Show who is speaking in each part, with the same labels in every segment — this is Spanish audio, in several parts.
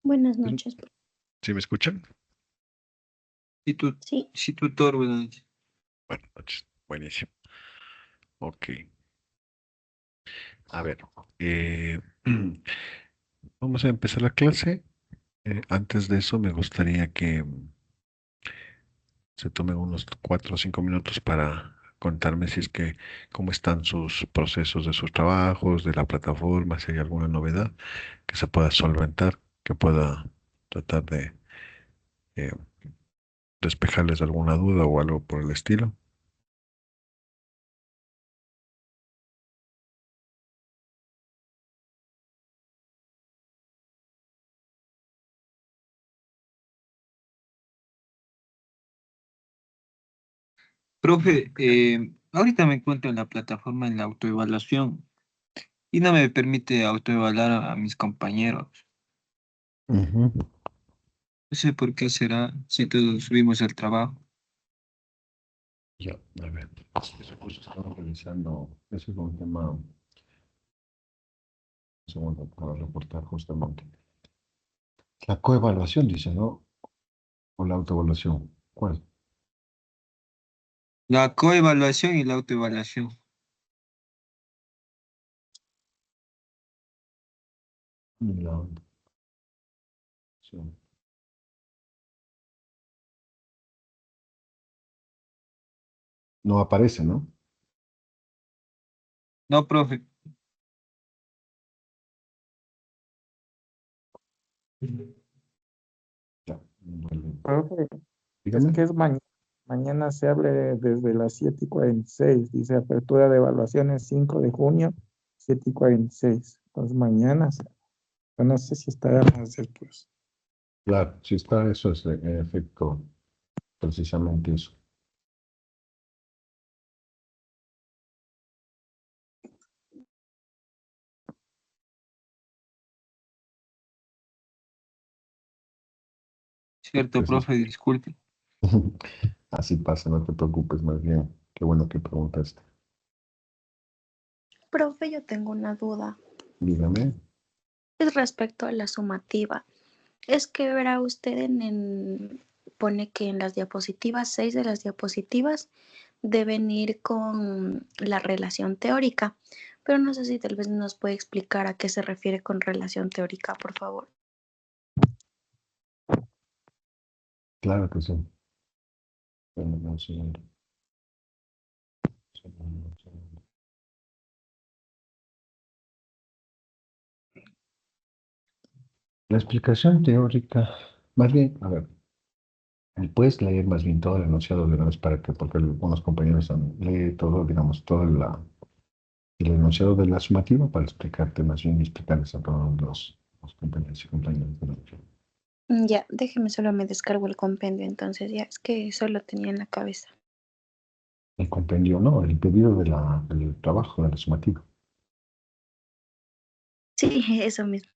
Speaker 1: Buenas noches.
Speaker 2: ¿Sí me escuchan?
Speaker 1: Sí,
Speaker 3: Sí, tutor, buenas noches.
Speaker 2: Buenas noches. Buenísimo. Ok. A ver, eh, vamos a empezar la clase. Antes de eso, me gustaría que se tomen unos 4 o 5 minutos para contarme si es que cómo están sus procesos de sus trabajos, de la plataforma, si hay alguna novedad que se pueda solventar, que pueda tratar de eh, despejarles alguna duda o algo por el estilo.
Speaker 3: Profe, ahorita me encuentro en la plataforma en la autoevaluación y no me permite autoevaluar a mis compañeros.
Speaker 2: Ujú.
Speaker 3: No sé por qué será si todos subimos el trabajo.
Speaker 2: Ya, a ver, eso justo estaba revisando, eso es un tema, un segundo, para reportar justamente. La coevaluación dice, ¿no? O la autoevaluación. ¿Cuál?
Speaker 3: La coevaluación y la autoevaluación.
Speaker 2: La autoevaluación. No aparece, ¿no?
Speaker 3: No, profe.
Speaker 2: Ya, vale.
Speaker 4: Profe, es
Speaker 2: Dígame.
Speaker 4: que es mañana se abre desde las 7:46. Dice apertura de evaluaciones 5 de junio, 7:46. Entonces mañana, yo no sé si estará más después.
Speaker 2: Claro, si está eso, es en efecto precisamente eso.
Speaker 3: Cierto,
Speaker 2: Precis-
Speaker 3: profe, disculpe.
Speaker 2: Así pasa, no te preocupes, más bien. Qué bueno que preguntaste.
Speaker 1: profe, yo tengo una duda.
Speaker 2: Dígame.
Speaker 1: Es respecto a la sumativa. Es que verá usted pone que en las diapositivas, 6 de las diapositivas deben ir con la relación teórica, pero no sé si tal vez nos puede explicar a qué se refiere con relación teórica, por favor.
Speaker 2: Claro que sí. Bueno, no, segundo. Segundo. La explicación teórica, más bien, a ver, puedes leer más bien todo el enunciado de una vez para que, porque algunos compañeros leen todo, digamos, todo el enunciado de la sumativa para explicarte más bien y explicarles a todos los compañeros y compañeras de la
Speaker 1: Ya, déjeme, solo me descargo el compendio, entonces ya, es que eso lo tenía en la cabeza.
Speaker 2: el compendio, no, el pedido del trabajo, de la sumativa.
Speaker 1: Sí, eso mismo.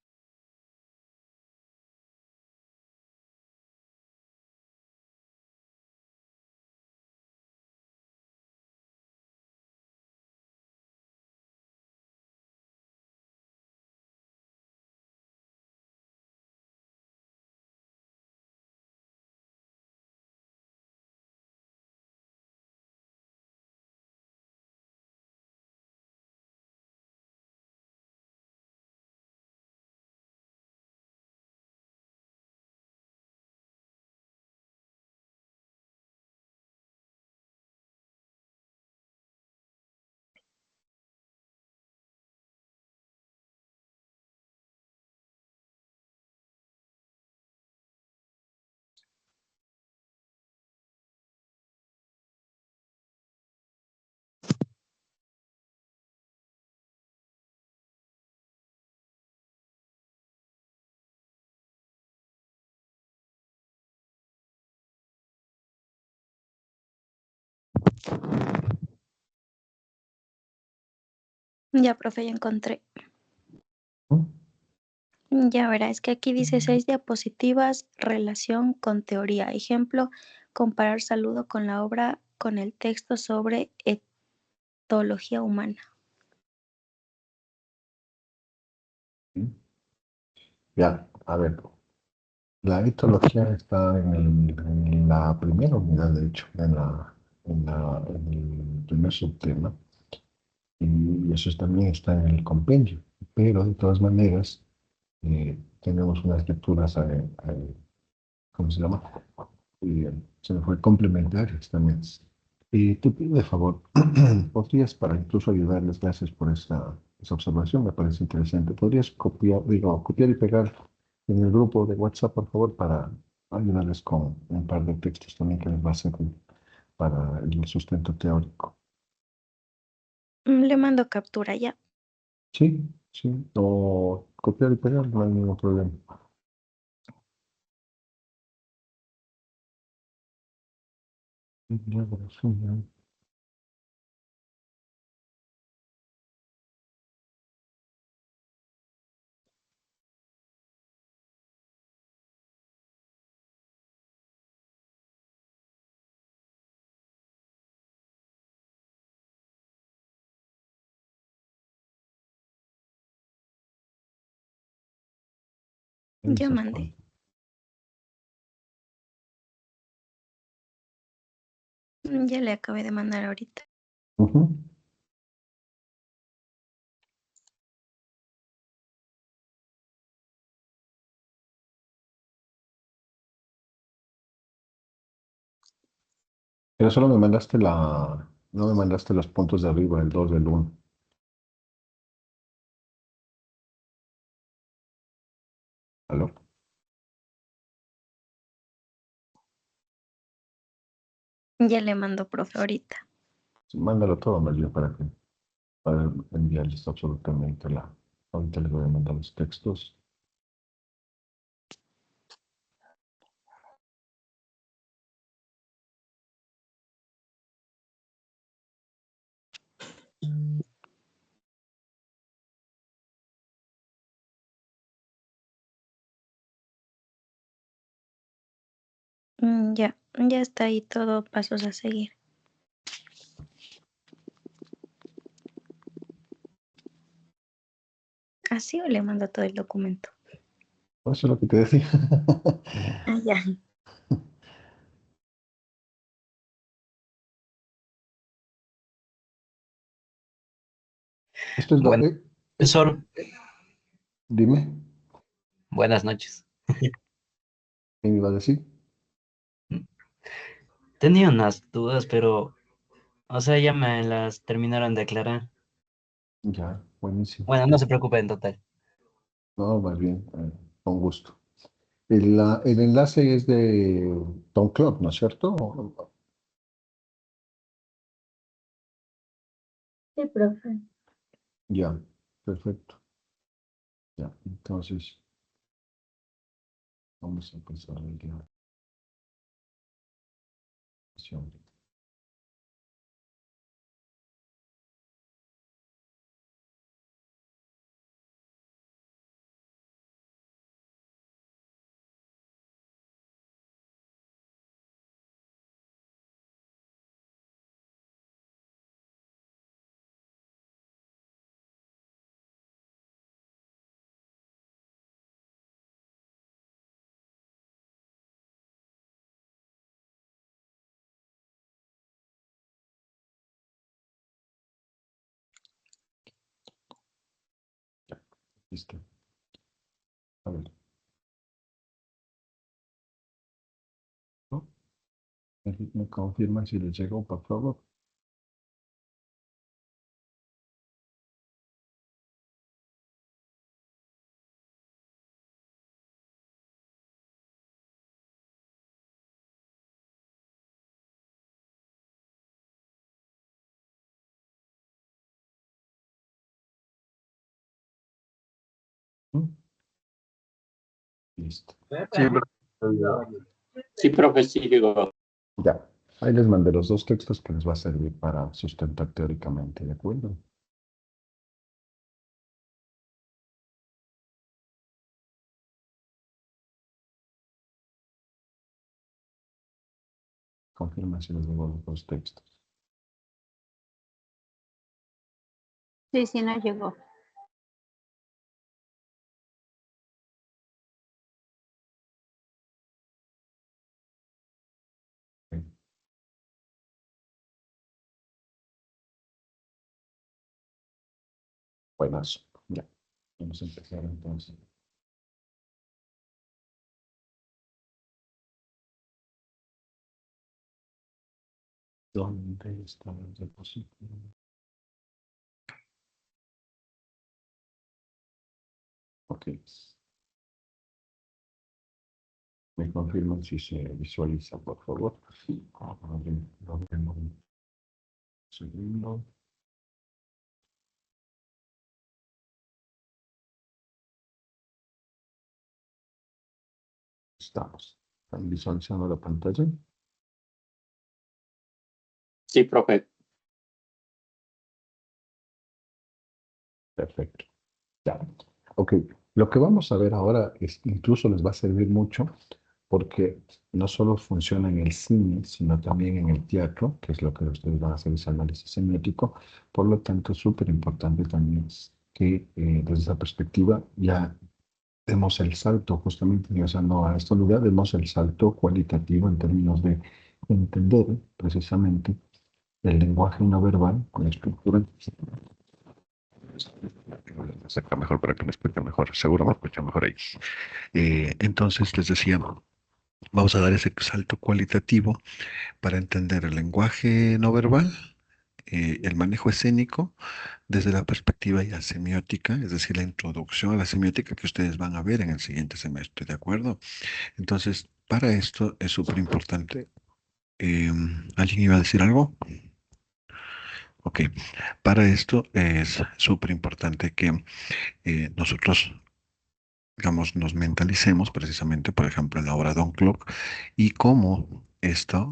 Speaker 1: Ya, profe, ya encontré.
Speaker 2: ¿No?
Speaker 1: Ya verá, es que aquí dice 6 diapositivas, relación con teoría. Ejemplo, comparar saludo con la obra con el texto sobre etología humana.
Speaker 2: Ya, a ver. La etología está en la primera unidad, de hecho, en el primer subtema, y eso también está en el compendio. Pero de todas maneras, tenemos unas lecturas, ¿cómo se llama? Se me fue complementarias también. Y te pido de favor, podrías, para incluso ayudarles, gracias por esa observación, me parece interesante. ¿Podrías copiar y pegar en el grupo de WhatsApp, por favor, para ayudarles con un par de textos también que les va a servir para el sustento teórico?
Speaker 1: Le mando captura ya.
Speaker 2: Sí, sí, o copiar y pegar, no hay ningún problema. Ya, bueno, sí, ya.
Speaker 1: Ya
Speaker 2: Eso es
Speaker 1: mandé. Ya le acabé de mandar ahorita.
Speaker 2: Ujú. Pero solo me mandaste no me mandaste los puntos de arriba, el 2 del uno. ¿Aló?
Speaker 1: Ya le mando, profe, ahorita.
Speaker 2: Sí, mándalo todo más bien para enviarles absolutamente ahorita les voy a mandar los textos.
Speaker 1: Ya está ahí todo, pasos a seguir. ¿Así o le mando todo el documento?
Speaker 2: Eso es lo que te decía.
Speaker 1: Ah, ya.
Speaker 2: Esto es
Speaker 5: Bueno, profesor,
Speaker 2: dime,
Speaker 5: buenas noches.
Speaker 2: ¿qué me iba a decir?
Speaker 5: Tenía unas dudas, pero, o sea, ya me las terminaron de aclarar.
Speaker 2: Ya, buenísimo.
Speaker 5: Bueno, no se preocupe en total.
Speaker 2: No, más bien, con gusto. El enlace es de Tom Club, ¿no es cierto?
Speaker 1: Sí, profe.
Speaker 2: Ya, perfecto. Ya, entonces vamos a empezar la sesión. Listo. A ver, ¿no? Me confirman si les llegó, por favor. ¿Mm? Listo.
Speaker 3: Sí,
Speaker 6: Sí, profe, sí llegó.
Speaker 2: Ya. Ahí les mandé los dos textos que les va a servir para sustentar teóricamente, ¿de acuerdo? Confirma si les llegó los dos textos.
Speaker 7: Sí, sí, no llegó.
Speaker 2: Buenas. Ya. Vamos a empezar entonces. ¿Dónde están los depósitos? Ok. Me confirman si se visualiza, por favor. Lo vemos un segundo. Estamos. ¿Están visualizando la pantalla?
Speaker 6: Sí, profe.
Speaker 2: Perfecto. Ya. Ok. Lo que vamos a ver ahora es, incluso les va a servir mucho porque no solo funciona en el cine, sino también en el teatro, que es lo que ustedes van a hacer, ese análisis semiótico. Por lo tanto, es súper importante también que desde esa perspectiva ya demos el salto, justamente ingresando a esta unidad, demos el salto cualitativo en términos de entender precisamente el lenguaje no verbal con la estructura. Me acerca mejor para que me explique mejor, seguro me escucha mejor ahí. Entonces, les decía, vamos a dar ese salto cualitativo para entender el lenguaje no verbal, el manejo escénico, desde la perspectiva ya semiótica, es decir, la introducción a la semiótica que ustedes van a ver en el siguiente semestre, ¿de acuerdo? Entonces, para esto es súper importante. ¿Alguien iba a decir algo? Ok, para esto es súper importante que nosotros, digamos, nos mentalicemos precisamente, por ejemplo, en la obra Don Clock y cómo esta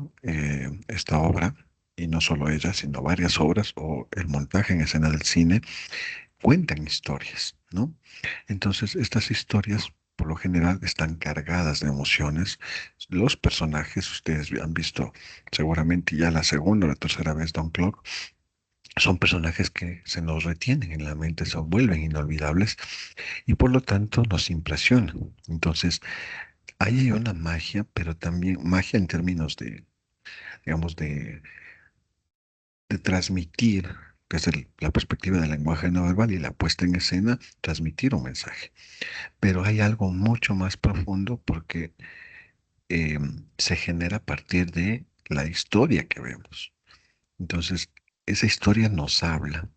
Speaker 2: obra, y no solo ella, sino varias obras o el montaje en escena del cine, cuentan historias, ¿no? Entonces, estas historias, por lo general, están cargadas de emociones. Los personajes, ustedes han visto seguramente ya la segunda o la tercera vez Don Clock, son personajes que se nos retienen en la mente, se vuelven inolvidables y por lo tanto nos impresionan. Entonces, ahí hay una magia, pero también magia en términos de, digamos, de transmitir desde la perspectiva del lenguaje no verbal y la puesta en escena, transmitir un mensaje. Pero hay algo mucho más profundo porque se genera a partir de la historia que vemos. Entonces, esa historia nos habla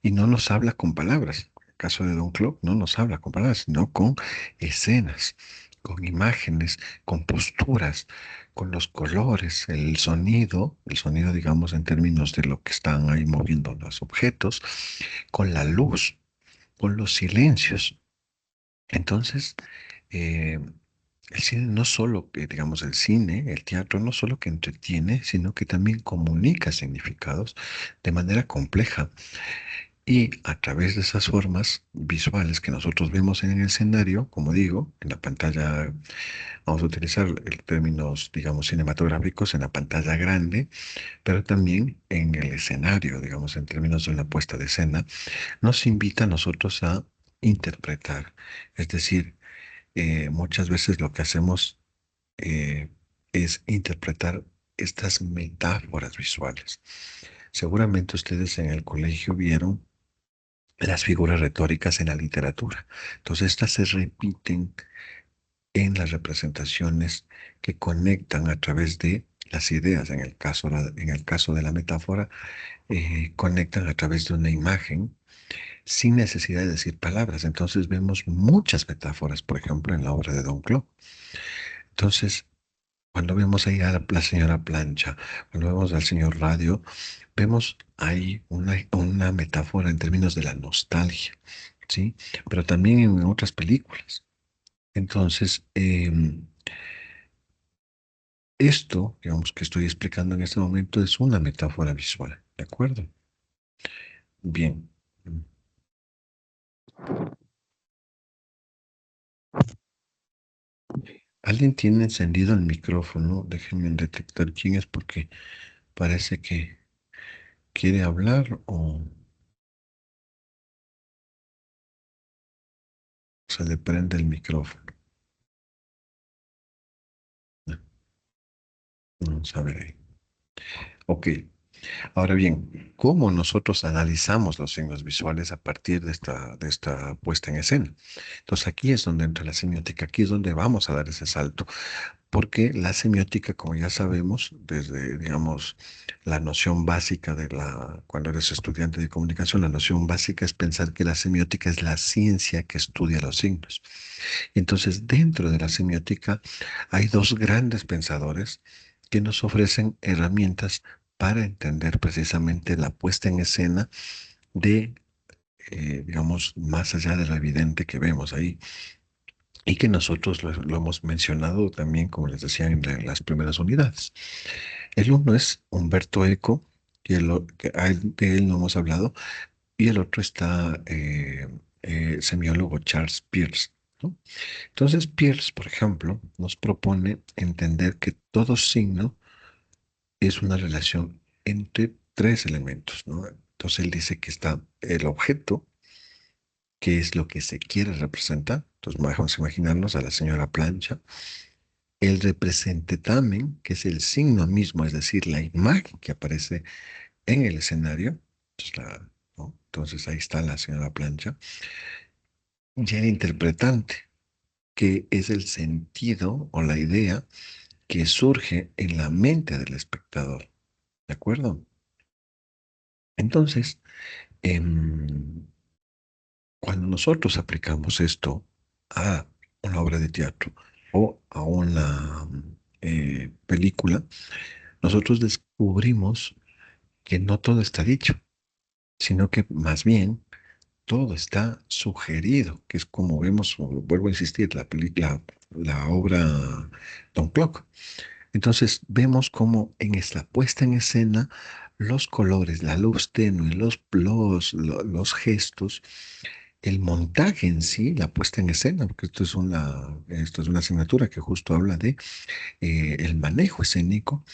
Speaker 2: y no nos habla con palabras. En el caso de Don Clock no nos habla con palabras, sino con escenas, con imágenes, con posturas, con los colores, el sonido, digamos, en términos de lo que están ahí moviendo los objetos, con la luz, con los silencios. Entonces, eh, el cine no solo que, digamos, el cine, el teatro no solo que entretiene, sino que también comunica significados de manera compleja. Y a través de esas formas visuales que nosotros vemos en el escenario, como digo, en la pantalla, vamos a utilizar términos, digamos, cinematográficos en la pantalla grande, pero también en el escenario, digamos, en términos de una puesta de escena, nos invita a nosotros a interpretar. Es decir, muchas veces lo que hacemos eh, es interpretar estas metáforas visuales. Seguramente ustedes en el colegio vieron las figuras retóricas en la literatura. Entonces, estas se repiten en las representaciones que conectan a través de las ideas. En el caso de la metáfora, conectan a través de una imagen sin necesidad de decir palabras. Entonces, vemos muchas metáforas, por ejemplo, en la obra de Don Clock. Entonces, cuando vemos ahí a la señora Plancha, cuando vemos al señor Radio, vemos ahí una metáfora en términos de la nostalgia, ¿sí? Pero también en otras películas. Entonces, esto, digamos, que estoy explicando en este momento es una metáfora visual, ¿de acuerdo? Bien. ¿Alguien tiene encendido el micrófono? Déjenme detectar quién es porque parece que quiere hablar o se le prende el micrófono. Vamos a ver ahí. Ok. Ahora bien, ¿cómo nosotros analizamos los signos visuales a partir de esta puesta en escena? Entonces aquí es donde entra la semiótica, aquí es donde vamos a dar ese salto, porque la semiótica, como ya sabemos, desde, digamos, la noción básica cuando eres estudiante de comunicación, la noción básica es pensar que la semiótica es la ciencia que estudia los signos. Entonces, dentro de la semiótica hay dos grandes pensadores que nos ofrecen herramientas para entender precisamente la puesta en escena de, digamos, más allá de lo evidente que vemos ahí y que nosotros lo hemos mencionado también, como les decía, en las primeras unidades. El uno es Humberto Eco, de él no hemos hablado, y el otro está semiólogo Charles Peirce, ¿no? Entonces, Peirce, por ejemplo, nos propone entender que todo signo es una relación entre tres elementos, ¿no? Entonces, él dice que está el objeto, que es lo que se quiere representar. Entonces, vamos a imaginarnos a la señora Plancha. El representamen, que es el signo mismo, es decir, la imagen que aparece en el escenario. Entonces, ¿no? Entonces, ahí está la señora Plancha. Y el interpretante, que es el sentido o la idea que surge en la mente del espectador. ¿De acuerdo? Entonces, cuando nosotros aplicamos esto a una obra de teatro o a una película, nosotros descubrimos que no todo está dicho, sino que más bien todo está sugerido, que es como vemos, vuelvo a insistir, la obra Don Clock. Entonces vemos cómo en esta puesta en escena los colores, la luz tenue, los gestos, el montaje en sí, la puesta en escena, porque esto es una asignatura que justo habla de el manejo escénico,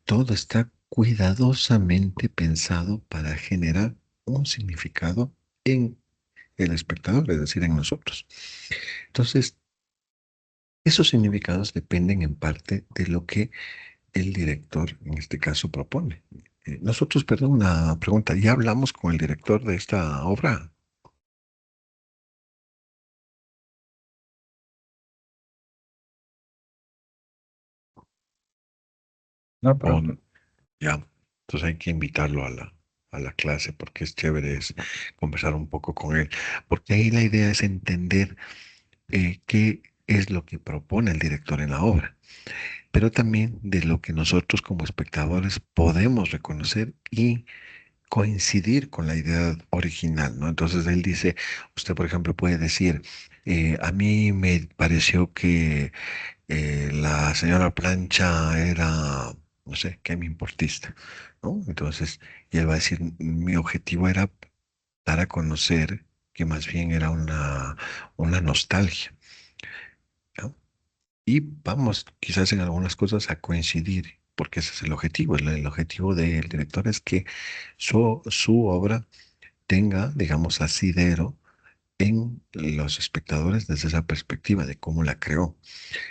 Speaker 2: todo está cuidadosamente pensado para generar un significado en el espectador, es decir, en nosotros. Entonces, esos significados dependen en parte de lo que el director, en este caso, propone. Nosotros, perdón, una pregunta, ¿ya hablamos con el director de esta obra?
Speaker 4: No,
Speaker 2: ¿O
Speaker 4: profe.
Speaker 2: ya? Entonces hay que invitarlo a la clase porque es chévere conversar un poco con él. Porque ahí la idea es entender qué es lo que propone el director en la obra, pero también de lo que nosotros como espectadores podemos reconocer y coincidir con la idea original, ¿no? Entonces él dice, usted por ejemplo puede decir, a mí me pareció que la señora Plancha era, no sé, qué me importista, ¿no? Entonces, y él va a decir, mi objetivo era dar a conocer que más bien era una nostalgia, ¿no? Y vamos quizás en algunas cosas a coincidir, porque ese es el objetivo. El objetivo del director es que su obra tenga, digamos, asidero en los espectadores desde esa perspectiva de cómo la creó.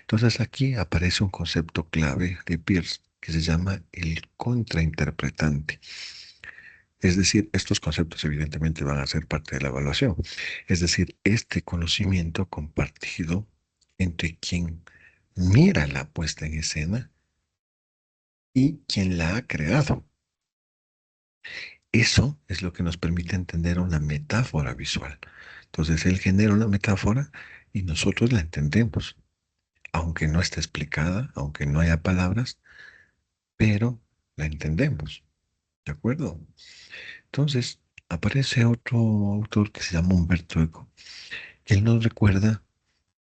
Speaker 2: Entonces aquí aparece un concepto clave de Peirce que se llama el contrainterpretante. Es decir, estos conceptos evidentemente van a ser parte de la evaluación. Es decir, este conocimiento compartido entre quien mira la puesta en escena y quien la ha creado. Eso es lo que nos permite entender una metáfora visual. Entonces, él genera una metáfora y nosotros la entendemos, aunque no esté explicada, aunque no haya palabras, pero la entendemos. ¿De acuerdo? Entonces, aparece otro autor que se llama Humberto Eco, que él nos recuerda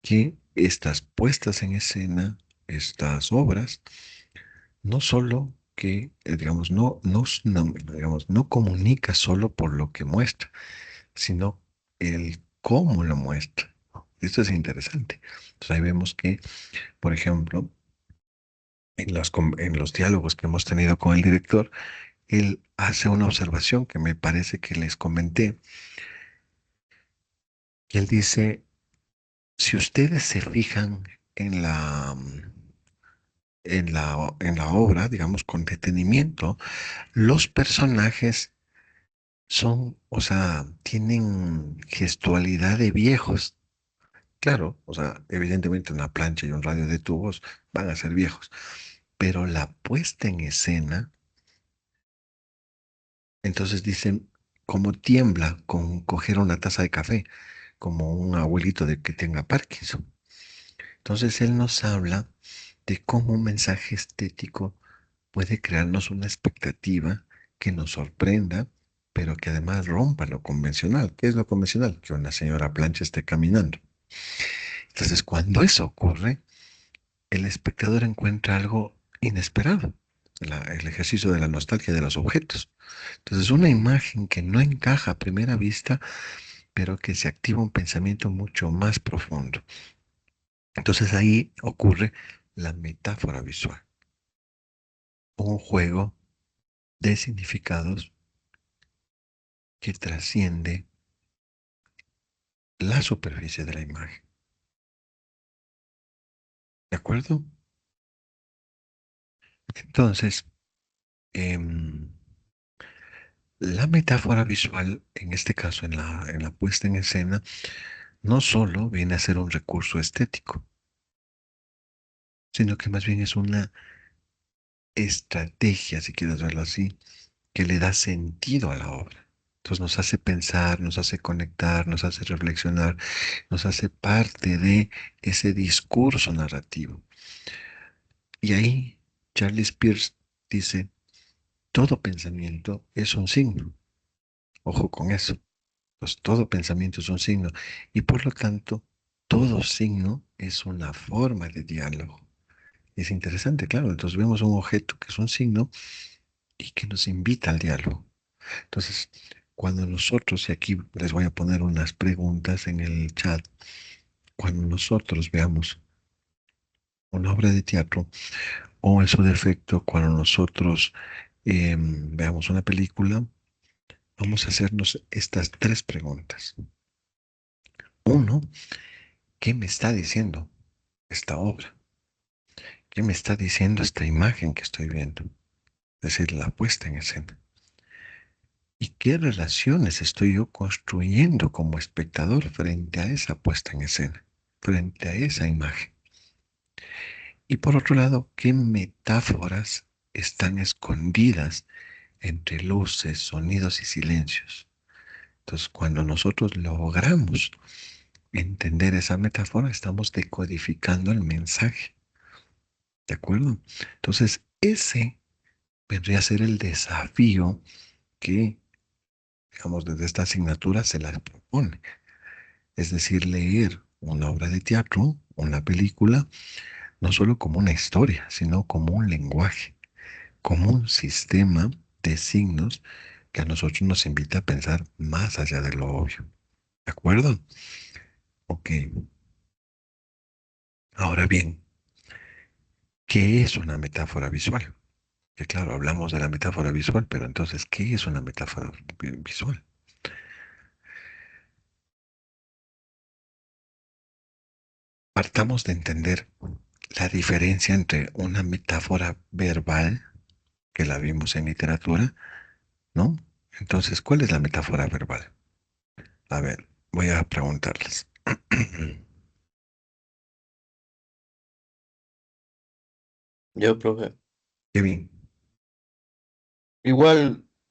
Speaker 2: que estas puestas en escena, estas obras, no solo que, digamos, digamos, no comunica solo por lo que muestra, sino el cómo lo muestra. Esto es interesante. Entonces ahí vemos que, por ejemplo, en los diálogos que hemos tenido con el director, él hace una observación que me parece que les comenté, que él dice, si ustedes se fijan en en la obra, digamos, con detenimiento, los personajes son, o sea, tienen gestualidad de viejos. Claro, o sea, evidentemente una plancha y un radio de tubos van a ser viejos, pero la puesta en escena, entonces dicen, como tiembla con coger una taza de café, como un abuelito de que tenga Parkinson. Entonces él nos habla de cómo un mensaje estético puede crearnos una expectativa que nos sorprenda, pero que además rompa lo convencional. ¿Qué es lo convencional? Que una señora plancha esté caminando. Entonces, cuando eso ocurre, el espectador encuentra algo inesperado, el ejercicio de la nostalgia de los objetos. Entonces, una imagen que no encaja a primera vista, pero que se activa un pensamiento mucho más profundo. Entonces ahí ocurre la metáfora visual, un juego de significados que trasciende la superficie de la imagen. ¿De acuerdo? Entonces, em, la metáfora visual, en este caso en la puesta en escena, no solo viene a ser un recurso estético, sino que más bien es una estrategia, si quieres verlo así, que le da sentido a la obra. Entonces nos hace pensar, nos hace conectar, nos hace reflexionar, nos hace parte de ese discurso narrativo. Y ahí Charles Peirce dice, todo pensamiento es un signo. Ojo con eso. Pues todo pensamiento es un signo. Y por lo tanto, todo signo es una forma de diálogo. Es interesante, claro. Entonces vemos un objeto que es un signo y que nos invita al diálogo. Entonces, cuando nosotros, y aquí les voy a poner unas preguntas en el chat, cuando nosotros veamos una obra de teatro o en su defecto, cuando nosotros veamos una película, vamos a hacernos estas tres preguntas. Uno, ¿qué me está diciendo esta obra? ¿Qué me está diciendo esta imagen que estoy viendo? Es decir, la puesta en escena. ¿Y qué relaciones estoy yo construyendo como espectador frente a esa puesta en escena, frente a esa imagen? Y por otro lado, ¿qué metáforas están escondidas entre luces, sonidos y silencios? Entonces, cuando nosotros logramos entender esa metáfora, estamos decodificando el mensaje. ¿De acuerdo? Entonces, ese vendría a ser el desafío que, digamos, desde esta asignatura se las propone. Es decir, leer una obra de teatro, una película, no solo como una historia, sino como un lenguaje, como un sistema de signos que a nosotros nos invita a pensar más allá de lo obvio. ¿De acuerdo? Ok. Ahora bien, ¿qué es una metáfora visual? Que claro, hablamos de la metáfora visual, pero entonces, ¿qué es una metáfora visual? Partamos de entender la diferencia entre una metáfora verbal, que la vimos en literatura, ¿no? Entonces, ¿cuál es la metáfora verbal? A ver, voy a preguntarles.
Speaker 8: Yo, profe.
Speaker 2: Kevin.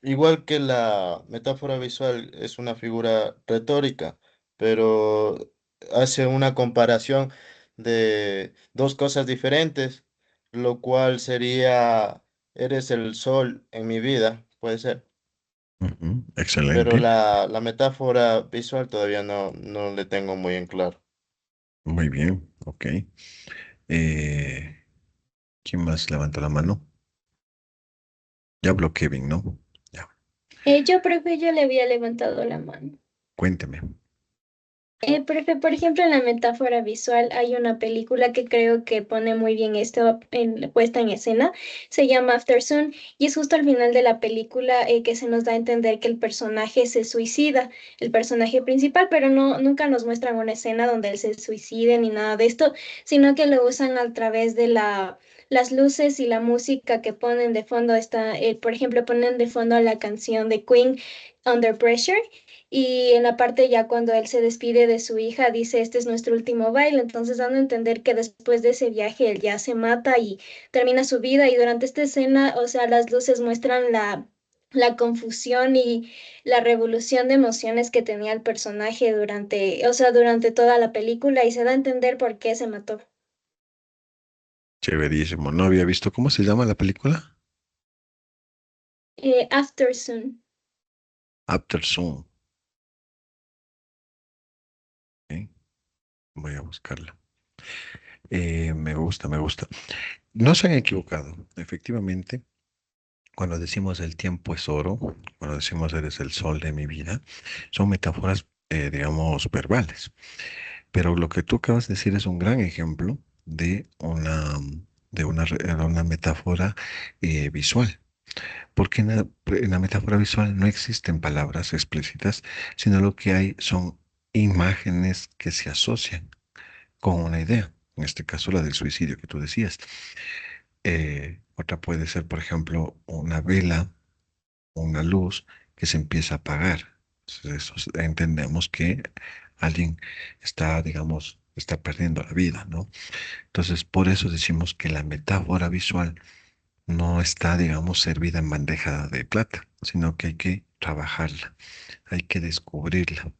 Speaker 8: Igual que la metáfora visual es una figura retórica, pero hace una comparación de dos cosas diferentes, lo cual sería, eres el sol en mi vida, puede ser,
Speaker 2: Ujú,
Speaker 8: pero
Speaker 2: excelente.
Speaker 8: la metáfora visual todavía no le tengo muy en claro.
Speaker 2: Muy bien, ok. Eh, ¿Quién más levanta la mano? Ya habló Kevin, ¿no? Ya,
Speaker 9: Yo, profe, yo le había levantado la mano.
Speaker 2: cuénteme.
Speaker 9: Profe, por ejemplo, en la metáfora visual hay una película que creo que pone muy bien esto puesta en escena. Se llama After Sun y es justo al final de la película que se nos da a entender que el personaje se suicida, el personaje principal, pero no, nunca nos muestran una escena donde él se suicide ni nada de esto, sino que lo usan a través de las luces y la música que ponen de fondo. Por ejemplo, ponen de fondo la canción de Queen, Under Pressure. Y en la parte ya cuando él se despide de su hija, dice, este es nuestro último baile, entonces dando a entender que después de ese viaje él ya se mata y termina su vida y durante esta escena, o sea, las luces muestran la confusión y la revolución de emociones que tenía el personaje durante, o sea, durante toda la película y se da a entender por qué se mató.
Speaker 2: Chéverísimo. No había visto. ¿Cómo se llama la película?
Speaker 9: After Sun.
Speaker 2: After Sun. Ok, voy a buscarla. Me gusta, me gusta. No se han equivocado. Efectivamente, cuando decimos el tiempo es oro, cuando decimos eres el sol de mi vida, son metáforas, digamos, verbales. Pero lo que tú acabas de decir es un gran ejemplo de una metáfora visual. Porque en la metáfora visual no existen palabras explícitas, sino lo que hay son imágenes que se asocian con una idea. En este caso, la del suicidio que tú decías. Otra puede ser, por ejemplo, una vela, una luz que se empieza a apagar. Entonces, entendemos que alguien está, digamos, está perdiendo la vida, ¿no? Entonces, por eso decimos que la metáfora visual no está, digamos, servida en bandeja de plata, sino que hay que trabajarla, hay que descubrirla.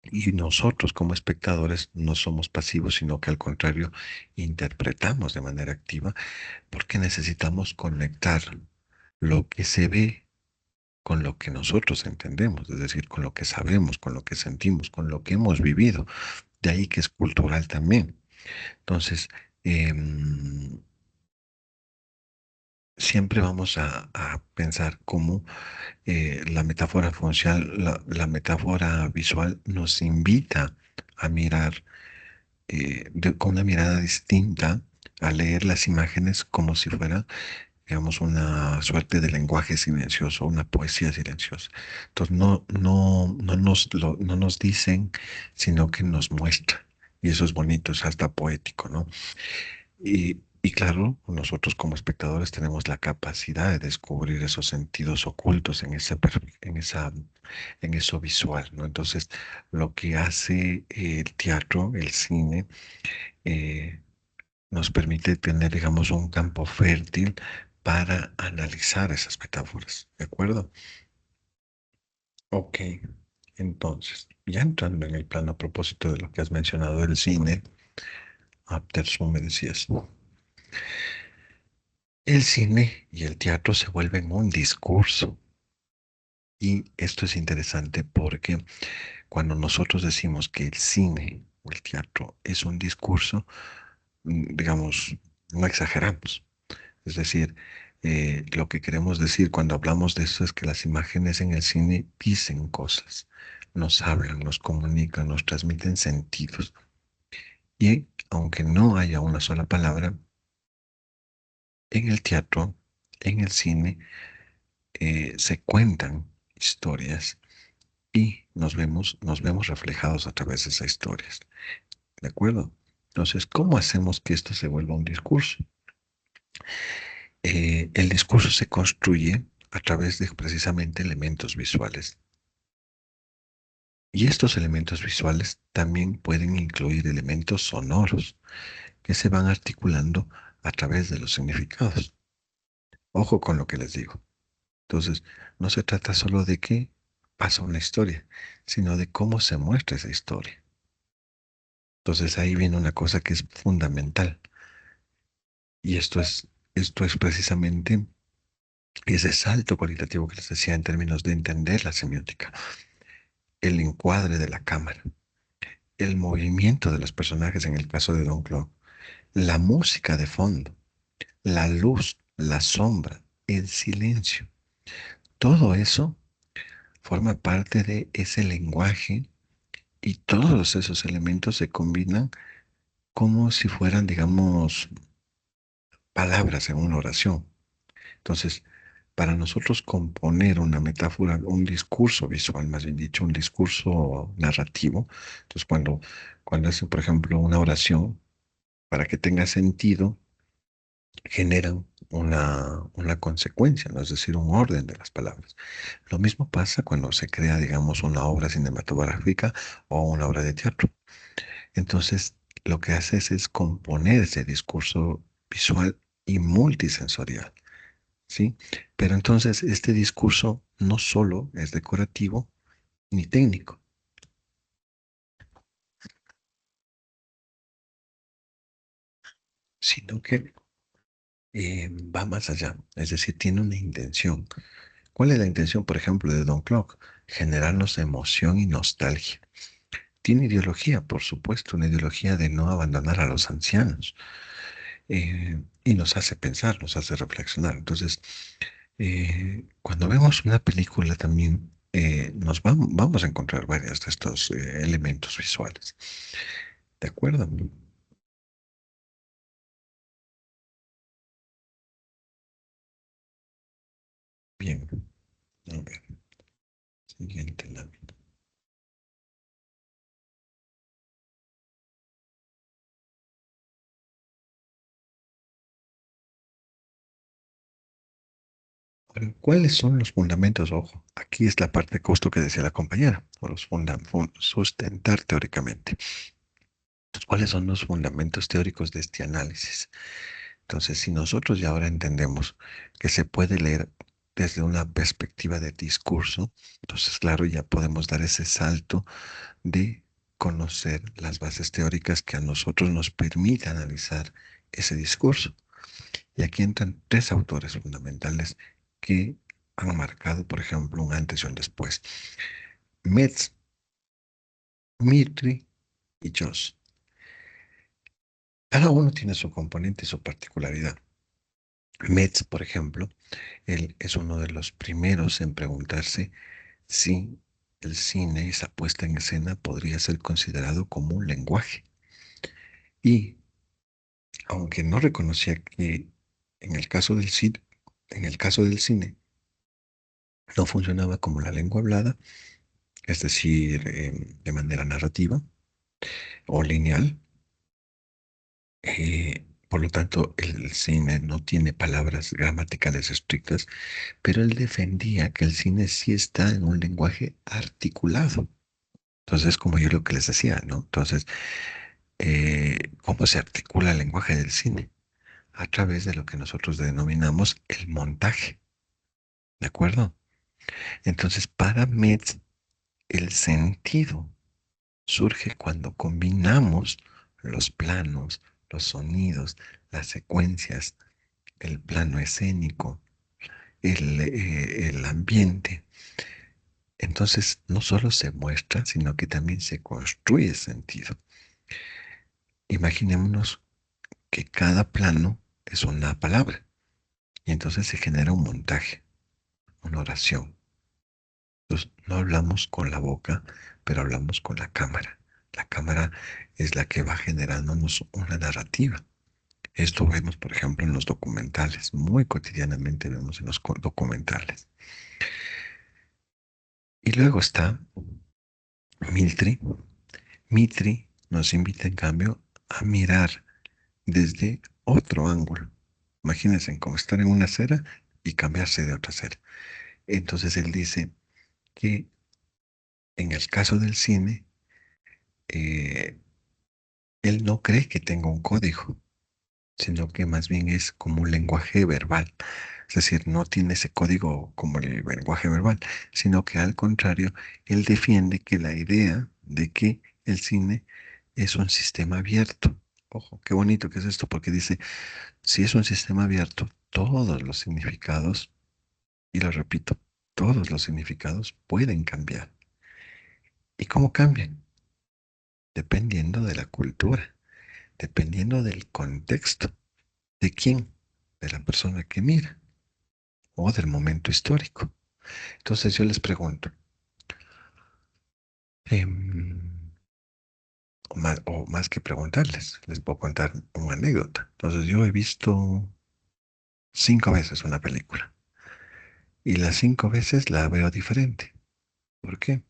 Speaker 2: Y nosotros como espectadores no somos pasivos, sino que al contrario, interpretamos de manera activa porque necesitamos conectar lo que se ve con lo que nosotros entendemos, es decir, con lo que sabemos, con lo que sentimos, con lo que hemos vivido. De ahí que es cultural también. Entonces, em, siempre vamos a pensar cómo la metáfora funcional, la metáfora visual nos invita a mirar con una mirada distinta, a leer las imágenes como si fuera, digamos, una suerte de lenguaje silencioso, una poesía silenciosa. Entonces, no nos dicen, sino que nos muestra. Y eso es bonito, es hasta poético, ¿no? Y claro, nosotros como espectadores tenemos la capacidad de descubrir esos sentidos ocultos en eso visual, ¿no? Entonces, lo que hace el teatro, el cine, eh, nos permite tener, digamos, un campo fértil para analizar esas metáforas, ¿de acuerdo? Ok, entonces, ya entrando en el plano a propósito de lo que has mencionado del cine, Aftersun me decías. El cine y el teatro se vuelven un discurso. Y esto es interesante porque cuando nosotros decimos que el cine o el teatro es un discurso, digamos, no exageramos. Es decir, lo que queremos decir cuando hablamos de eso es que las imágenes en el cine dicen cosas, nos hablan, nos comunican, nos transmiten sentidos. Y aunque no haya una sola palabra, en el teatro, en el cine, se cuentan historias y nos vemos reflejados a través de esas historias. ¿De acuerdo? Entonces, ¿cómo hacemos que esto se vuelva un discurso? El discurso se construye a través de precisamente elementos visuales. Y estos elementos visuales también pueden incluir elementos sonoros que se van articulando a través de los significados. Ojo con lo que les digo. Entonces, no se trata solo de que pasa una historia, sino de cómo se muestra esa historia. Entonces ahí viene una cosa que es fundamental. Y esto es precisamente ese salto cualitativo que les decía en términos de entender la semiótica, el encuadre de la cámara, el movimiento de los personajes en el caso de Don Clock, la música de fondo, la luz, la sombra, el silencio. Todo eso forma parte de ese lenguaje Y todos esos elementos se combinan como si fueran, digamos, palabras en una oración. Entonces, para nosotros componer una metáfora, un discurso visual, más bien dicho, un discurso narrativo, entonces cuando hacen, por ejemplo, una oración, para que tenga sentido, generan una consecuencia, ¿no? Es decir, un orden de las palabras. Lo mismo pasa cuando se crea, digamos, una obra cinematográfica o una obra de teatro. Entonces, lo que haces es componer ese discurso visual y multisensorial, ¿sí? Pero entonces, este discurso no solo es decorativo ni técnico, sino que va más allá, es decir, tiene una intención. ¿Cuál es la intención, por ejemplo, de Don Clock? Generarnos emoción y nostalgia. Tiene ideología, por supuesto, una ideología de no abandonar a los ancianos. Y nos hace pensar, nos hace reflexionar. Entonces, cuando vemos una película también, vamos a encontrar varios de estos elementos visuales. ¿De acuerdo? Bien. A ver, siguiente lámina. Ahora, ¿cuáles son los fundamentos? Ojo, aquí es la parte justo que decía la compañera, o los sustentar teóricamente. Entonces, ¿cuáles son los fundamentos teóricos de este análisis? Entonces, si nosotros ya ahora entendemos que se puede leer desde una perspectiva de discurso, entonces, claro, ya podemos dar ese salto de conocer las bases teóricas que a nosotros nos permite analizar ese discurso. Y aquí entran tres autores fundamentales que han marcado, por ejemplo, un antes y un después. Metz, Mitri y Joss. Cada uno tiene su componente y su particularidad. Metz, por ejemplo, él es uno de los primeros en preguntarse si el cine, esa puesta en escena, podría ser considerado como un lenguaje. Y aunque no reconocía que en el caso del cine, en el caso del cine no funcionaba como la lengua hablada, es decir, de manera narrativa o lineal, por lo tanto, el cine no tiene palabras gramaticales estrictas, pero él defendía que el cine sí está en un lenguaje articulado. Entonces, como yo lo que les decía, ¿no? Entonces, ¿cómo se articula el lenguaje del cine? A través de lo que nosotros denominamos el montaje, ¿de acuerdo? Entonces, para Metz, el sentido surge cuando combinamos los planos, los sonidos, las secuencias, el plano escénico, el ambiente. Entonces, no solo se muestra, sino que también se construye sentido. Imaginémonos que cada plano es una palabra y entonces se genera un montaje, una oración. Entonces, no hablamos con la boca, pero hablamos con la cámara. La cámara es la que va generándonos una narrativa. Esto vemos, por ejemplo, en los documentales. Muy cotidianamente vemos en los documentales. Y luego está Mitri. Mitri nos invita, en cambio, a mirar desde otro ángulo. Imagínense como estar en una acera y cambiarse de otra acera. Entonces él dice que en el caso del cine, eh, él no cree que tenga un código, sino que más bien es como un lenguaje verbal. Es decir, no tiene ese código como el lenguaje verbal, sino que al contrario, él defiende que la idea de que el cine es un sistema abierto. Ojo, qué bonito que es esto, porque dice, si es un sistema abierto, todos los significados, y lo repito, todos los significados pueden cambiar. ¿Y cómo cambian? Dependiendo de la cultura, dependiendo del contexto. ¿De quién? De la persona que mira o del momento histórico. Entonces yo les pregunto, o más que preguntarles, les puedo contar una anécdota. Entonces, yo he visto 5 veces una película y las 5 veces la veo diferente. ¿Por qué?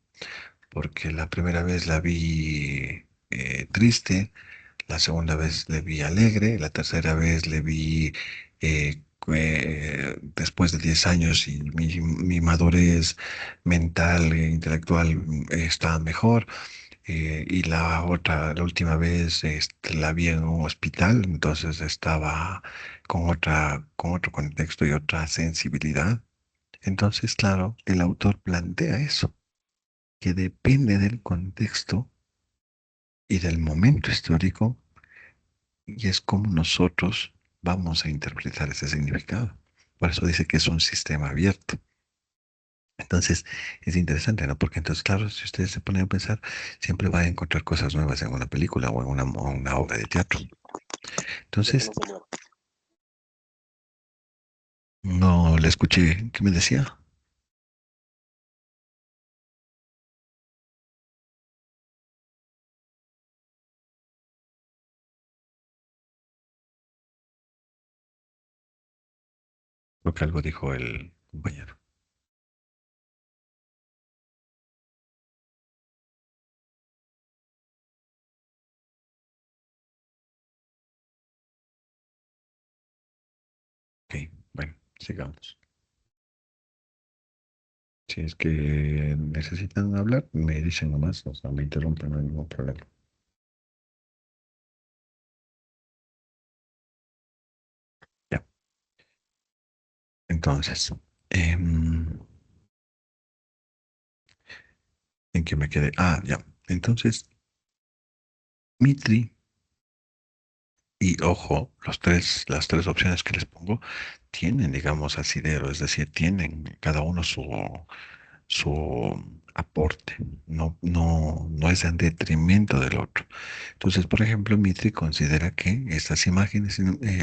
Speaker 2: Porque la primera vez la vi triste, la segunda vez le vi alegre, la tercera vez le vi después de 10 años y mi madurez mental e intelectual está mejor. Y la otra, la última vez la vi en un hospital, entonces estaba con otro contexto y otra sensibilidad. Entonces, claro, el autor plantea eso, que depende del contexto y del momento histórico, y es como nosotros vamos a interpretar ese significado. Por eso dice que es un sistema abierto. Entonces, es interesante, ¿no? Porque entonces, claro, si ustedes se ponen a pensar, siempre van a encontrar cosas nuevas en una película o en una obra de teatro. Entonces, no le escuché, ¿qué me decía? Creo que algo dijo el compañero. Ok, bueno, sigamos. Si es que necesitan hablar, me dicen nomás, o sea, me interrumpen, no hay ningún problema. Ya, entonces, ¿en qué me quedé? Ah, ya. Entonces, Mitri, y ojo, las tres opciones que les pongo tienen, digamos, asidero, es decir, tienen cada uno su aporte, no es en detrimento del otro. Entonces, por ejemplo, Mitri considera que estas imágenes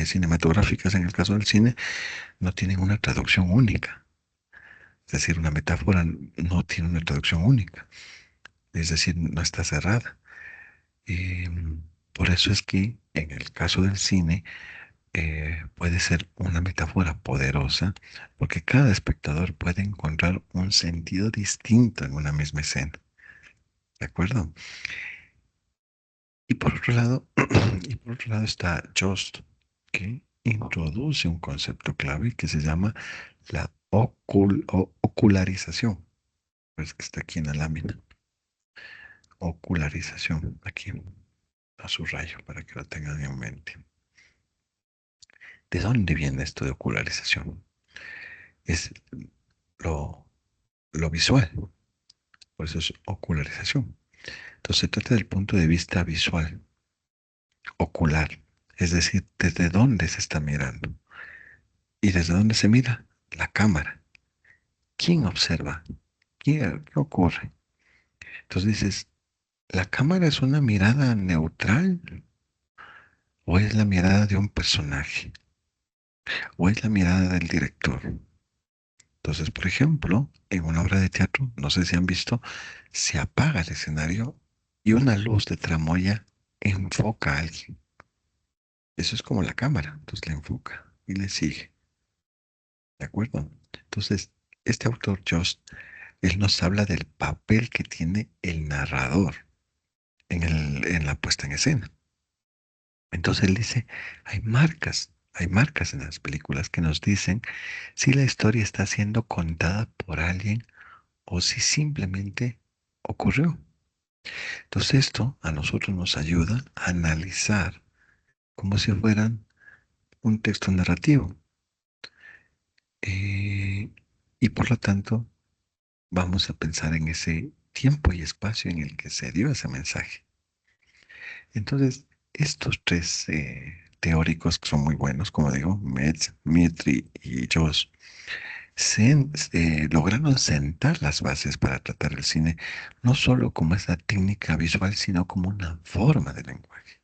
Speaker 2: cinematográficas, en el caso del cine, no tienen una traducción única. Es decir, una metáfora no tiene una traducción única. Es decir, no está cerrada. Por eso es que en el caso del cine puede ser una metáfora poderosa, porque cada espectador puede encontrar un sentido distinto en una misma escena. ¿De acuerdo? Y por otro lado, y por otro lado está Jost, que introduce un concepto clave que se llama la ocularización. Pues que está aquí en la lámina. Ocularización. Aquí a su rayo para que lo tengan en mente. ¿De dónde viene esto de ocularización? Es lo, lo visual. Por eso es ocularización. Entonces se trata del punto de vista visual, ocular. Es decir, desde dónde se está mirando. ¿Y desde dónde se mira? La cámara. ¿Quién observa? ¿Qué ocurre? Entonces dices, ¿la cámara es una mirada neutral o es la mirada de un personaje? ¿O es la mirada del director? Entonces, por ejemplo, en una obra de teatro, no sé si han visto, se apaga el escenario y una luz de tramoya enfoca a alguien. Eso es como la cámara, entonces le enfoca y le sigue. ¿De acuerdo? Entonces, este autor, Jost, él nos habla del papel que tiene el narrador en la puesta en escena. Entonces él dice, hay marcas en las películas que nos dicen si la historia está siendo contada por alguien o si simplemente ocurrió. Entonces esto a nosotros nos ayuda a analizar como si fueran un texto narrativo. Eh, y por lo tanto vamos a pensar en ese tiempo y espacio en el que se dio ese mensaje. Entonces, estos tres teóricos que son muy buenos, como digo, Metz, Mitri y Joss, lograron sentar las bases para tratar el cine no solo como esa técnica visual, sino como una forma de lenguaje.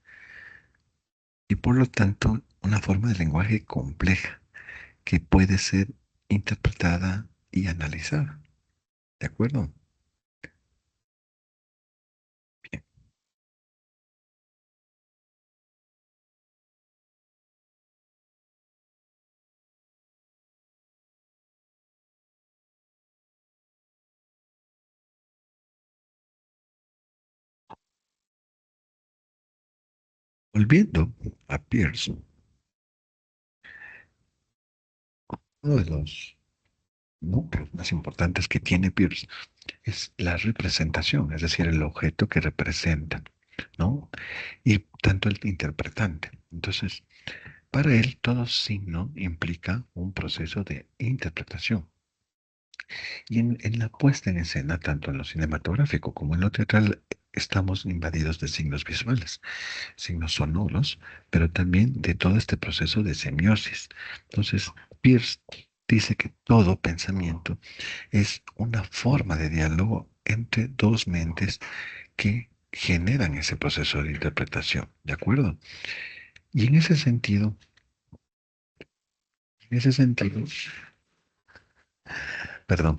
Speaker 2: Y por lo tanto, una forma de lenguaje compleja que puede ser interpretada y analizada. ¿De acuerdo? Bien. Volviendo a Peirce, uno de los núcleos más importantes que tiene Peirce es la representación, es decir, el objeto que representa, ¿no? Y tanto el interpretante. Entonces, para él, todo signo implica un proceso de interpretación. Y en la puesta en escena, tanto en lo cinematográfico como en lo teatral, estamos invadidos de signos visuales, signos sonoros, pero también de todo este proceso de semiosis. Entonces, Peirce dice que todo pensamiento es una forma de diálogo entre dos mentes que generan ese proceso de interpretación, ¿de acuerdo? Y en ese sentido, perdón,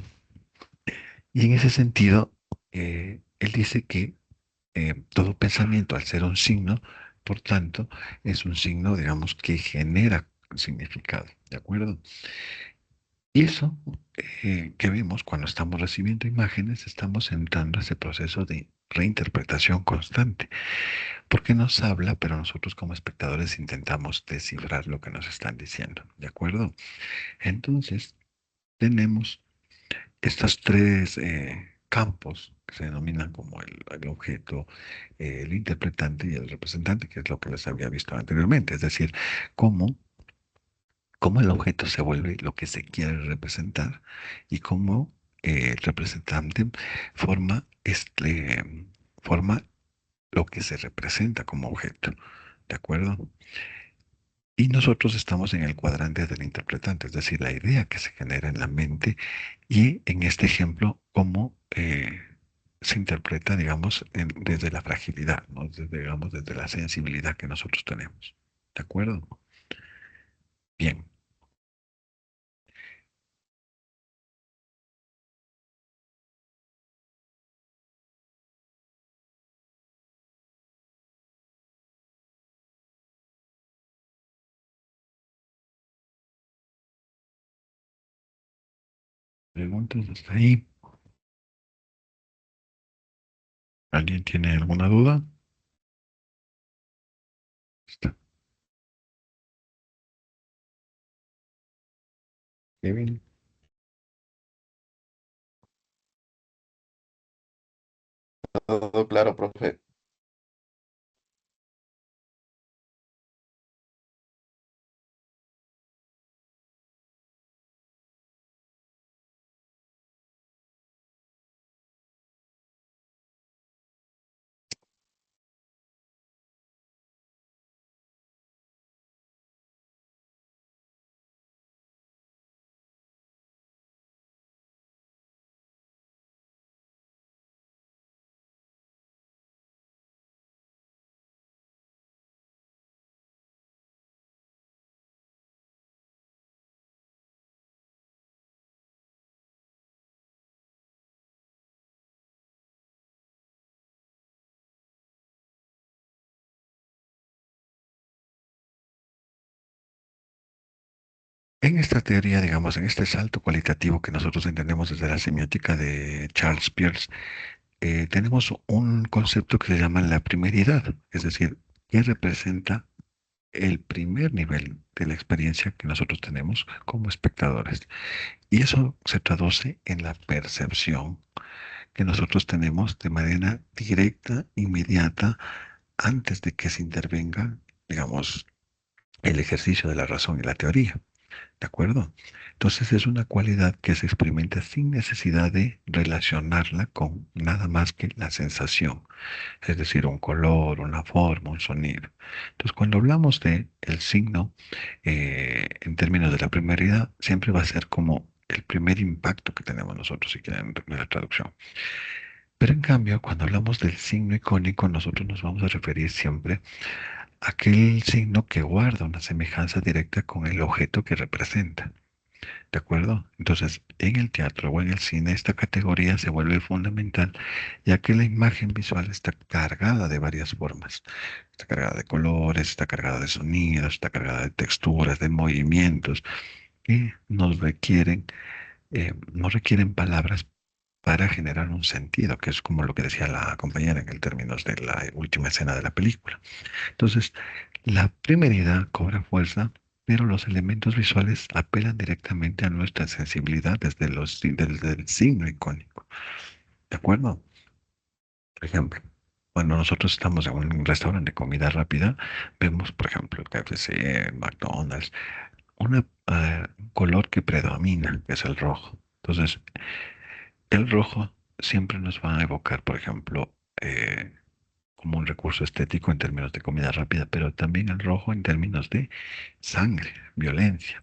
Speaker 2: y en ese sentido, él dice que todo pensamiento, al ser un signo, por tanto, es un signo, digamos, que genera significado, ¿de acuerdo? Y eso que vemos cuando estamos recibiendo imágenes, estamos entrando a ese proceso de reinterpretación constante, porque nos habla, pero nosotros como espectadores intentamos descifrar lo que nos están diciendo, ¿de acuerdo? Entonces, tenemos estos tres campos que se denominan como el objeto, el interpretante y el representante, que es lo que les había visto anteriormente, es decir, cómo el objeto se vuelve lo que se quiere representar y cómo el representante forma lo que se representa como objeto, ¿de acuerdo? Y nosotros estamos en el cuadrante del interpretante, es decir, la idea que se genera en la mente y en este ejemplo, cómo se interpreta, digamos, desde la fragilidad, ¿no? Digamos, desde la sensibilidad que nosotros tenemos. ¿De acuerdo? Bien. Preguntas hasta ahí. ¿Alguien tiene alguna duda? Está. Kevin.
Speaker 8: Todo claro, profe.
Speaker 2: En esta teoría, digamos, en este salto cualitativo que nosotros entendemos desde la semiótica de Charles Peirce, tenemos un concepto que se llama la primeridad, es decir, que representa el primer nivel de la experiencia que nosotros tenemos como espectadores. Y eso se traduce en la percepción que nosotros tenemos de manera directa, inmediata, antes de que se intervenga, digamos, el ejercicio de la razón y la teoría. ¿De acuerdo? Entonces es una cualidad que se experimenta sin necesidad de relacionarla con nada más que la sensación, es decir, un color, una forma, un sonido. Entonces cuando hablamos de el signo en términos de la primeridad, siempre va a ser como el primer impacto que tenemos nosotros, si quieren, en la traducción. Pero en cambio, cuando hablamos del signo icónico, nosotros nos vamos a referir siempre a aquel signo que guarda una semejanza directa con el objeto que representa. ¿De acuerdo? Entonces, en el teatro o en el cine, esta categoría se vuelve fundamental, ya que la imagen visual está cargada de varias formas. Está cargada de colores, está cargada de sonidos, está cargada de texturas, de movimientos, que no requieren palabras para generar un sentido, que es como lo que decía la compañera en el términos de la última escena de la película. Entonces, la primeridad cobra fuerza, pero los elementos visuales apelan directamente a nuestra sensibilidad desde el signo icónico. ¿De acuerdo? Por ejemplo, cuando nosotros estamos en un restaurante de comida rápida, vemos, por ejemplo, el KFC, el McDonald's, un color que predomina, que es el rojo. Entonces, el rojo siempre nos va a evocar, por ejemplo, como un recurso estético en términos de comida rápida, pero también el rojo en términos de sangre, violencia.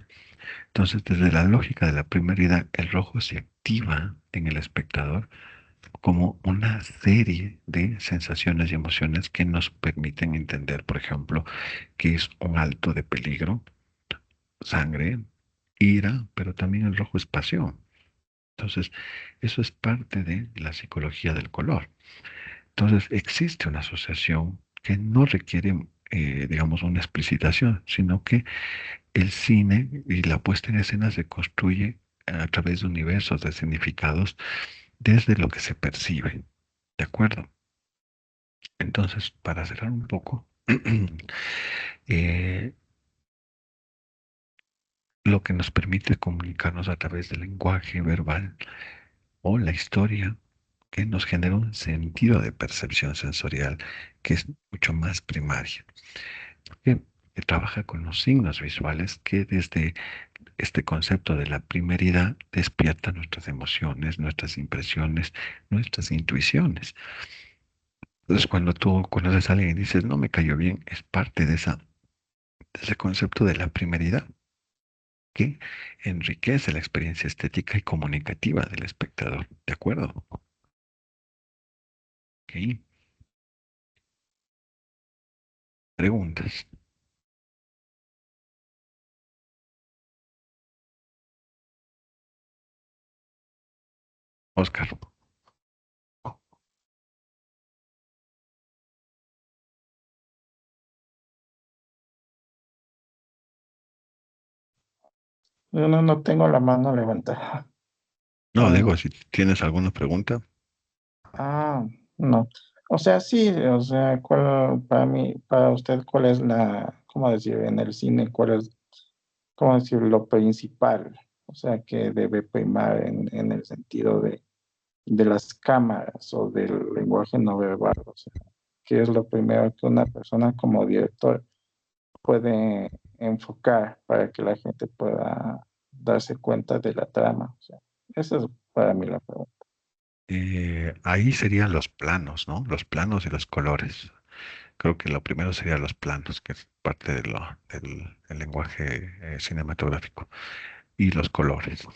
Speaker 2: Entonces, desde la lógica de la primeridad, el rojo se activa en el espectador como una serie de sensaciones y emociones que nos permiten entender, por ejemplo, que es un alto de peligro, sangre, ira, pero también el rojo es pasión. Entonces, eso es parte de la psicología del color. Entonces, existe una asociación que no requiere, digamos, una explicitación, sino que el cine y la puesta en escena se construye a través de universos de significados desde lo que se percibe. ¿De acuerdo? Entonces, para cerrar un poco, eh, lo que nos permite comunicarnos a través del lenguaje verbal o la historia que nos genera un sentido de percepción sensorial que es mucho más primario, que trabaja con los signos visuales que desde este concepto de la primeridad despierta nuestras emociones, nuestras impresiones, nuestras intuiciones. Entonces, cuando tú conoces a alguien y dices, no me cayó bien, es parte de ese concepto de la primeridad que enriquece la experiencia estética y comunicativa del espectador. ¿De acuerdo? Ok. Preguntas. Oscar.
Speaker 4: Yo no tengo la mano levantada.
Speaker 2: No,
Speaker 4: Ah,
Speaker 2: digo, si tienes alguna pregunta.
Speaker 4: ah, no. O sea, sí, o sea, para mí, para usted, ¿cuál es cómo decir, en el cine, cuál es, cómo decir, lo principal? O sea, que debe primar en el sentido de las cámaras o del lenguaje no verbal. O sea, ¿qué es lo primero que una persona como director puede enfocar para que la gente pueda darse cuenta de la trama? O sea, esa es para mí la pregunta.
Speaker 2: Ahí serían los planos, ¿no? Los planos y los colores. Creo que lo primero serían los planos, que es parte del lenguaje cinematográfico, y los colores.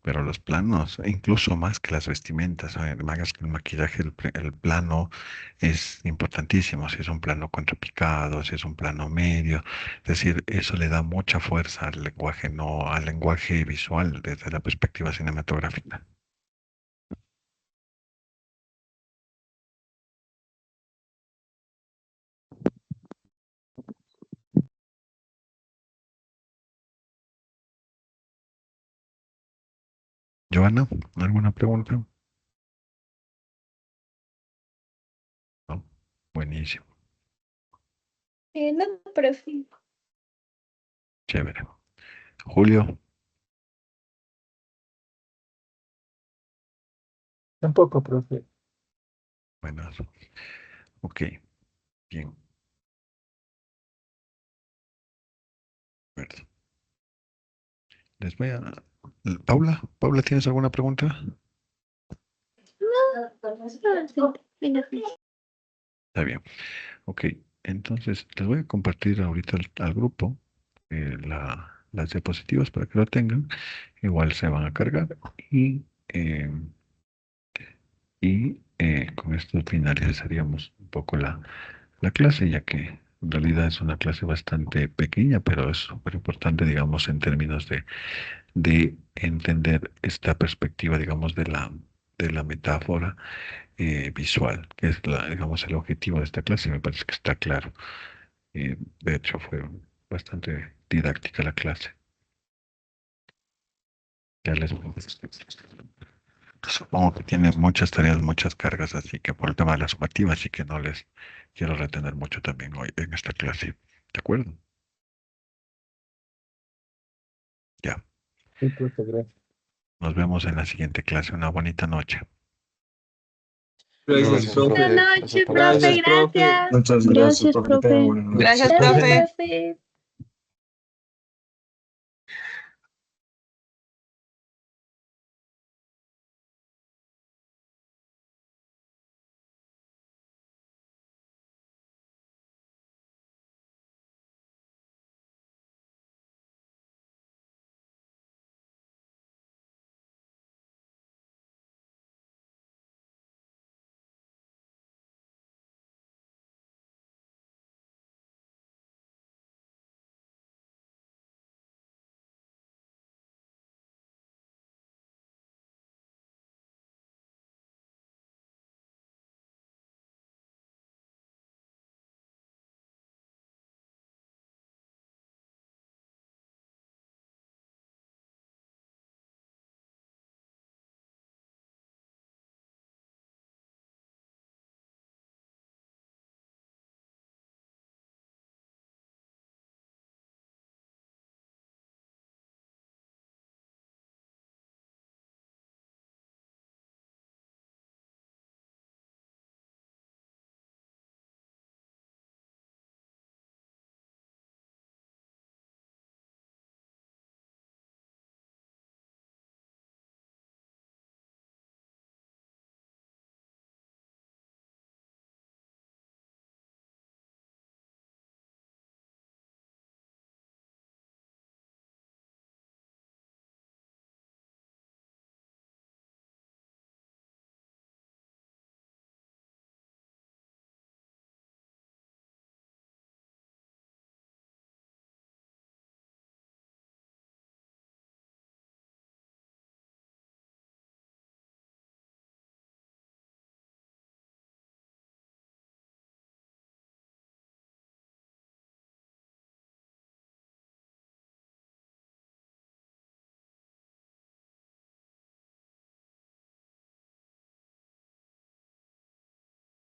Speaker 2: Pero los planos, incluso más que las vestimentas, más que el maquillaje, el plano es importantísimo. Si es un plano contrapicado, si es un plano medio, es decir, eso le da mucha fuerza al lenguaje, no al lenguaje visual desde la perspectiva cinematográfica. Joana, ¿alguna pregunta? No. Buenísimo,
Speaker 9: No, profe.
Speaker 2: chévere. Julio,
Speaker 4: Tampoco, profe.
Speaker 2: buenas. Ok, bien. De acuerdo. Les voy a... Paula, ¿tienes alguna pregunta? Está bien. Ok, entonces les voy a compartir ahorita al grupo las diapositivas para que lo tengan. Igual se van a cargar eh, con esto finalizaríamos un poco la clase, ya que en realidad es una clase bastante pequeña, pero es súper importante, digamos, en términos de entender esta perspectiva, digamos, de la metáfora visual, que es digamos, el objetivo de esta clase, y me parece que está claro. De hecho, fue bastante didáctica la clase. Ya les Supongo que tienen muchas tareas, muchas cargas, así que por el tema de la sumativa, así que no les quiero retener mucho también hoy en esta clase. ¿De acuerdo? Ya.
Speaker 4: Sí, profe, gracias.
Speaker 2: Nos vemos en la siguiente clase. Una bonita noche.
Speaker 3: Gracias, profe.
Speaker 9: Buenas noches, profe,
Speaker 3: Gracias, profe.
Speaker 9: gracias.
Speaker 10: Muchas
Speaker 1: Gracias, profe.
Speaker 10: buenas noches.
Speaker 5: Gracias,
Speaker 9: Gracias,
Speaker 5: profe.
Speaker 9: profe.